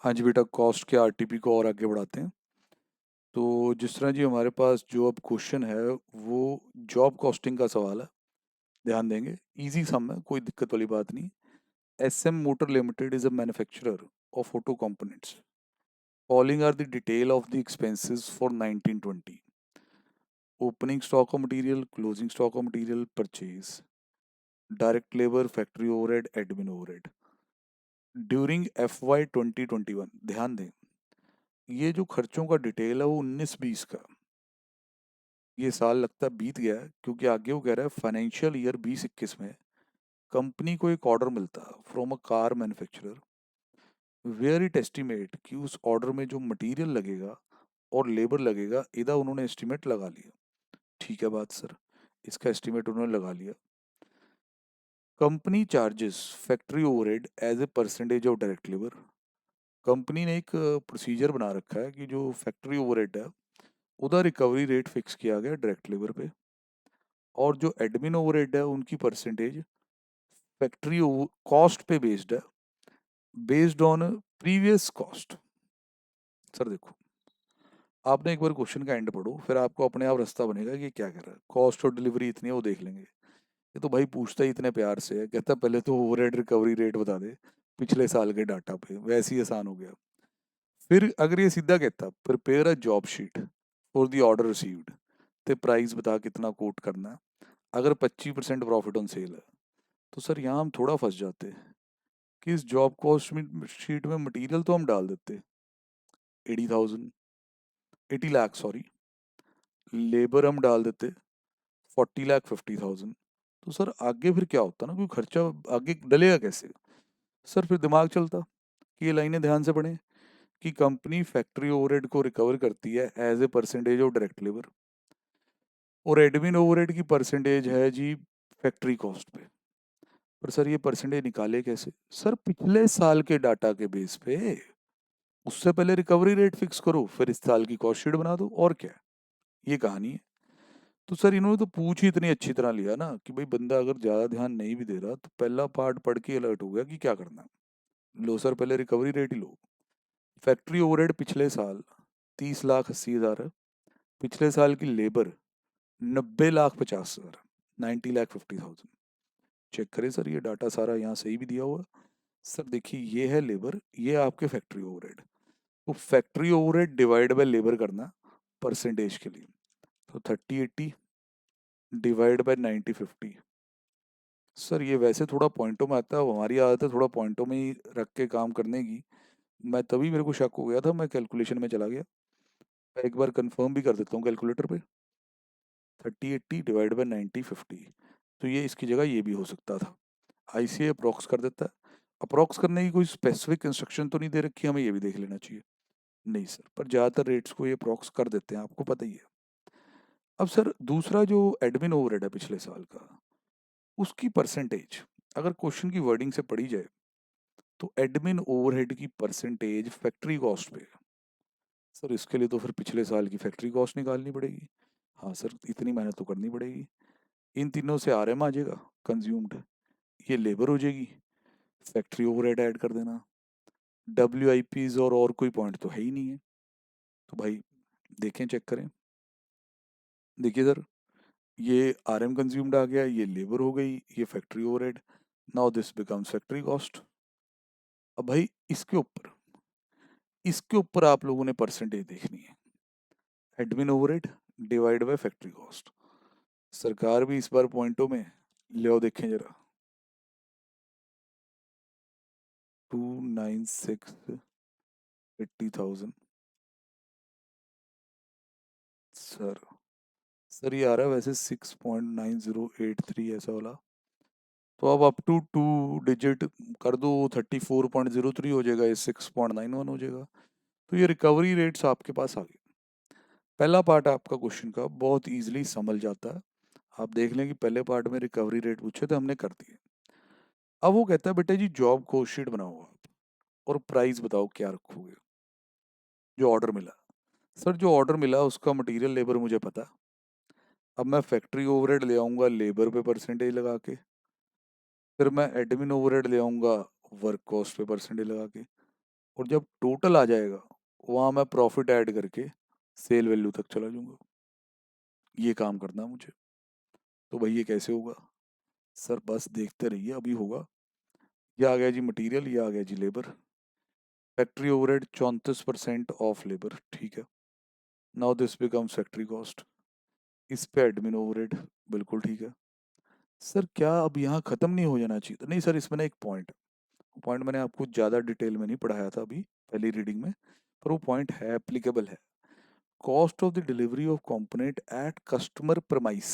हाँ जी बेटा, कॉस्ट के आरटीपी को और आगे बढ़ाते हैं। तो जिस तरह जी हमारे पास जो अब क्वेश्चन है वो जॉब कॉस्टिंग का सवाल है। ध्यान देंगे, इजी सम है, कोई दिक्कत वाली बात नहीं। SM motor limited is a manufacturer of auto components. Following are the detail of the expenses for 1920। Opening stock of material, closing stock of material, purchase, direct labour, factory overhead, admin overhead during FY 2021। ध्यान दें, ये जो खर्चों का detail है वो 19-20 का। ये साल लगता है बीत गया है, क्योंकि आगे वो कह रहा है फाइनेंशियल ईयर 20-21 में कंपनी को एक ऑर्डर मिलता from a car manufacturer where it estimate कि उस ऑर्डर में जो मटेरियल लगेगा और लेबर लगेगा, इधर उन्होंने एस्टिमेट लगा लिया। ठीक है बात सर, इसका एस्टिमेट उन्होंने लगा लिया। Company charges factory overhead as a percentage of direct labour. Company ने एक प्रोसीजर बना रखा है कि जो फैक्ट्री ओवरहेड है उधर रिकवरी रेट फिक्स किया गया डायरेक्ट लेबर पे, और जो एडमिन ओवरहेड है उनकी परसेंटेज फैक्ट्री कॉस्ट पे बेस्ड है, based on previous cost. Sir देखो, आपने एक बार क्वेश्चन का एंड पढ़ो, फिर आपको अपने आप रास्ता बनेगा कि क्या कर रहा है। कॉस्ट और डिलीवरी इतनी है वो देख लेंगे। ये तो भाई पूछता ही इतने प्यार से है, कहता पहले तो ओवरहेड रिकवरी रेट बता दे पिछले साल के डाटा पे, वैसे ही आसान हो गया। फिर अगर ये सीधा कहता prepare a job sheet for the order received, ते प्राइस बता कितना कोट करना है। अगर 25% प्रॉफिट ऑन सेल है, तो सर यहाँ हम थोड़ा फंस जाते हैं कि इस जॉब कॉस्ट शीट में मटेरियल तो हम डाल देते 80,000, 80 लाख सॉरी, लेबर हम डाल देते 40,50,000। तो सर आगे फिर क्या होता ना, कोई खर्चा आगे डलेगा कैसे। सर फिर दिमाग चलता कि ये लाइनें ध्यान से पढ़ें कि कंपनी फैक्ट्री ओवरहेड को रिकवर करती है as a percentage of direct labour, और एडमिन ओवरहेड की परसेंटेज है जी फैक्ट्री कॉस्ट पे। पर सर ये परसेंटेज निकाले कैसे। सर पिछले साल के डाटा के बेस पे, उससे पहले रिकवरी रेट फिक्स करो, फिर इस साल की कॉस्ट शीट बना दो, और क्या है। ये कहानी है। तो सर इन्होंने तो पूछ ही इतनी अच्छी तरह लिया ना कि भाई बंदा अगर ज़्यादा ध्यान नहीं भी दे रहा तो पहला पार्ट पढ़ के अलर्ट हो गया कि क्या करना है। लो सर, पहले रिकवरी रेट ही लो। फैक्ट्री ओवरहेड पिछले साल 30,80,000 है। पिछले साल की लेबर 90,50,000, 90,50,000। चेक करें सर, ये डाटा सारा यहाँ सही भी दिया हुआ है। सर देखिए, ये है लेबर, ये आपके फैक्ट्री ओवरहेड। तो factory overhead divide by labour करना परसेंटेज के लिए, तो 30-80 डिवाइड बाय 90-50। सर ये वैसे थोड़ा पॉइंटों में आता है, वो हमारी आदत है थोड़ा पॉइंटों में ही रख के काम करने की। मैं तभी मेरे को शक हो गया था, मैं कैलकुलेशन में चला गया। मैं एक बार कंफर्म भी कर देता हूँ कैलकुलेटर पे। 30-80 डिवाइड बाय 90-50, तो ये इसकी जगह ये भी हो सकता था। ICA अप्रॉक्स कर देता है। अप्रॉक्स करने की कोई स्पेसिफिक इंस्ट्रक्शन तो नहीं दे रखी, हमें ये भी देख लेना चाहिए। नहीं सर, पर ज़्यादातर रेट्स को ये अप्रॉक्स कर देते हैं, आपको पता ही है। अब सर दूसरा जो एडमिन ओवरहेड है पिछले साल का, उसकी परसेंटेज अगर क्वेश्चन की वर्डिंग से पढ़ी जाए तो एडमिन ओवरहेड की परसेंटेज फैक्ट्री कॉस्ट पे। सर इसके लिए तो फिर पिछले साल की फैक्ट्री कॉस्ट निकालनी पड़ेगी। हाँ सर, इतनी मेहनत तो करनी पड़ेगी। इन तीनों से RM आ जाएगा कंज्यूम्ड, ये लेबर हो जाएगी, फैक्ट्री ओवरहेड ऐड कर देना। WIPs और कोई पॉइंट तो है ही नहीं है। तो भाई देखें, चेक करें। देखिए सर, ये RM कंज्यूम्ड आ गया, ये लेबर हो गई, ये factory overhead. Now this becomes factory cost. अब भाई इसके ऊपर आप लोगों ने परसेंटेज देखनी है, admin overhead divide by factory cost. सरकार भी इस बार पॉइंटों में ले आओ, देखें जरा। 296,80,000। सर सर ये आ रहा है वैसे 6.9083 ऐसा वाला। तो अब अप टू 2 डिजिट कर दो, 34.03 हो जाएगा, ये 6.91 हो जाएगा। तो ये रिकवरी रेट्स आपके पास आ गए। पहला पार्ट आपका क्वेश्चन का बहुत इजीली समझ जाता है। आप देख लें कि पहले पार्ट में रिकवरी रेट पूछे थे, हमने कर दिए। अब वो कहता है बेटा जी जॉब कोस्ट शीट बनाओ आप, और प्राइस बताओ क्या रखोगे जो ऑर्डर मिला। सर जो ऑर्डर मिला उसका मटेरियल लेबर मुझे पता। अब मैं फैक्ट्री ओवरहेड ले आऊँगा लेबर पे परसेंटेज लगा के, फिर मैं एडमिन ओवरहेड ले आऊँगा वर्क कॉस्ट पे परसेंटेज लगा के। और जब टोटल आ जाएगा वहाँ मैं प्रॉफिट ऐड करके सेल वैल्यू तक चला जाऊंगा। ये काम करना है मुझे। तो भाई ये कैसे होगा? सर बस देखते रहिए, अभी होगा। ये आ गया जी मटेरियल, ये आ गया जी labour. Factory overhead 34% of labour, ठीक है। Now this becomes factory cost. इस पे एडमिन ओवरहेड, बिल्कुल ठीक है। सर क्या अब यहाँ खत्म नहीं हो जाना चाहिए? नहीं सर, इसमें ना एक पॉइंट मैंने आपको ज़्यादा डिटेल में नहीं पढ़ाया था अभी पहली रीडिंग में, पर वो पॉइंट है, एप्लीकेबल है। Cost of the delivery of component at customer premise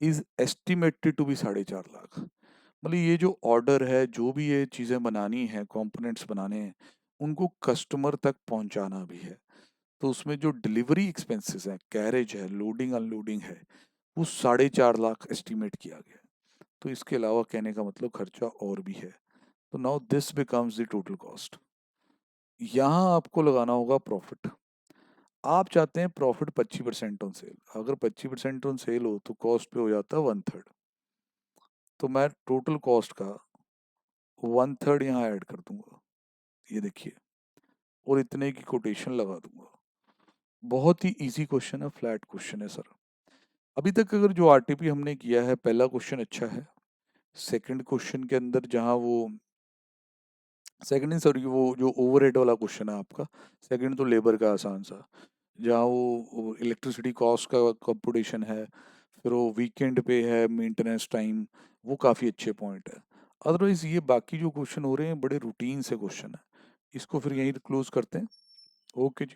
is estimated to be 4.5 lakh. मतलब ये जो ऑर्डर है, जो भी ये चीज़ें बनानी है, कंपोनेंट्स बनाने हैं, उनको कस्टमर तक पहुंचाना भी है। तो उसमें जो डिलीवरी एक्सपेंसेस हैं, कैरेज है, लोडिंग अनलोडिंग है, वो 4.5 लाख एस्टिमेट किया गया है। तो इसके अलावा कहने का मतलब खर्चा और भी है। तो now this becomes the total cost. यहाँ आपको लगाना होगा प्रॉफिट। आप चाहते हैं प्रॉफिट 25% ऑन सेल। अगर 25% ऑन सेल हो तो कॉस्ट पे हो जाता है 1/3। तो मैं टोटल कॉस्ट का 1/3 यहाँ ऐड कर दूंगा, ये देखिए, और इतने की कोटेशन लगा दूंगा। बहुत ही इजी क्वेश्चन है, फ्लैट क्वेश्चन है सर। अभी तक अगर जो आरटीपी हमने किया है, पहला क्वेश्चन अच्छा है। सेकंड क्वेश्चन के अंदर जहाँ वो सेकंड नहीं सॉरी, वो जो ओवरहेड वाला क्वेश्चन है आपका, सेकंड तो लेबर का आसान सा, जहाँ वो इलेक्ट्रिसिटी कॉस्ट का कंपुटेशन है, फिर वो वीकेंड पे है, मेंटेनेंस टाइम, वो काफ़ी अच्छे पॉइंट है। अदरवाइज ये बाकी जो क्वेश्चन हो रहे हैं बड़े रूटीन से क्वेश्चन है। इसको फिर यहीं क्लोज करते हैं। ओके जी।